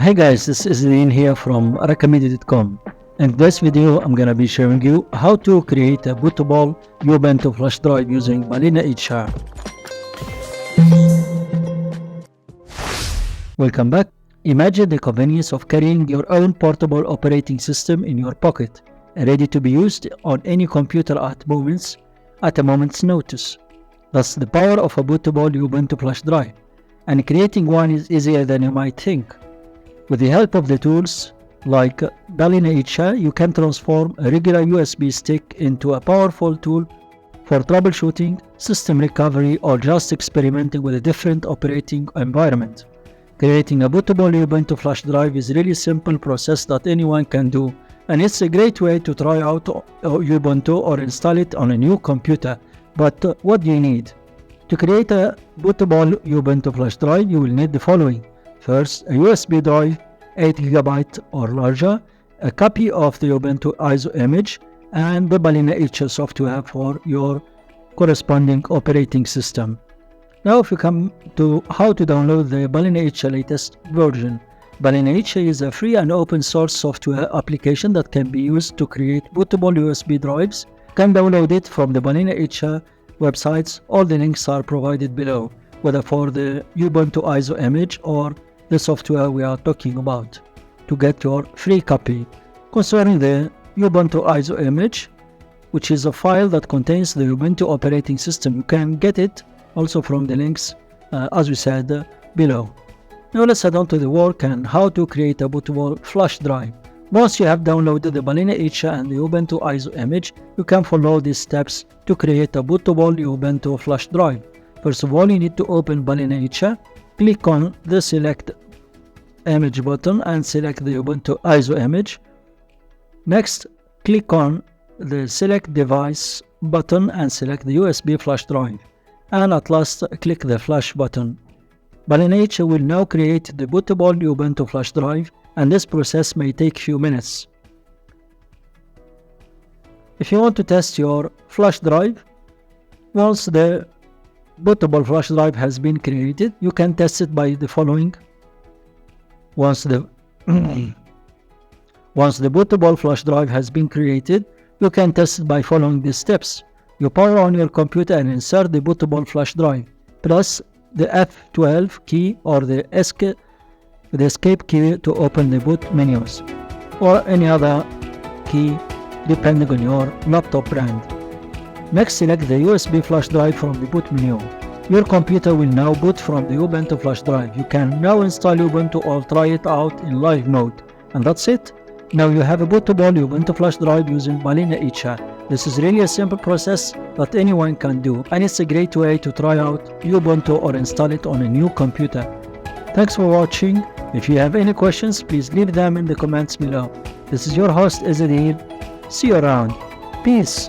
Hey guys, this is Dean here from Raqmedia.com. In this video, I'm gonna be showing you how to create a bootable Ubuntu flash drive using Balena HR. Welcome back. Imagine the convenience of carrying your own portable operating system in your pocket, ready to be used on any computer at a moment's notice. That's the power of a bootable Ubuntu flash drive, and creating one is easier than you might think. With the help of the tools like Balena HR, you can transform a regular USB stick into a powerful tool for troubleshooting, system recovery, or just experimenting with a different operating environment. Creating a bootable Ubuntu flash drive is a really simple process that anyone can do, and it's a great way to try out Ubuntu or install it on a new computer. But what do you need? To create a bootable Ubuntu flash drive, you will need the following. First, a USB drive, 8GB or larger, a copy of the Ubuntu ISO image, and the Balena HR software for your corresponding operating system. Now if you come to how to download the Balena HR latest version. Balena HR is a free and open source software application that can be used to create bootable USB drives. You can download it from the Balena HR websites. All the links are provided below, whether for the Ubuntu ISO image or the software we are talking about. To get your free copy concerning the Ubuntu ISO image, which is a file that contains the Ubuntu operating system, you can get it also from the links as we said below. Now let's head on to the work and how to create a bootable flash drive. Once you have downloaded the Balena HR and the Ubuntu ISO image, you can follow these steps to create a bootable Ubuntu flash drive. First of all, you need to open Balena HR. Click on the select image button and select the Ubuntu ISO image. Next, click on the select device button and select the USB flash drive. And at last, click the flash button. Balena HR will now create the bootable Ubuntu flash drive, and this process may take few minutes. If you want to test your flash drive, once the bootable flash drive has been created, you can test it by the following. Once the bootable flash drive has been created, you can test it by following these steps. You power on your computer and insert the bootable flash drive. Press the F12 key or the escape key to open the boot menus, or any other key depending on your laptop brand. Next, select the USB flash drive from the boot menu. Your computer will now boot from the Ubuntu flash drive. You can now install Ubuntu or try it out in live mode. And that's it. Now you have a bootable Ubuntu flash drive using Balena HR. This is really a simple process that anyone can do, and it's a great way to try out Ubuntu or install it on a new computer. Thanks for watching. If you have any questions, please leave them in the comments below. This is your host, Dean. See you around. Peace.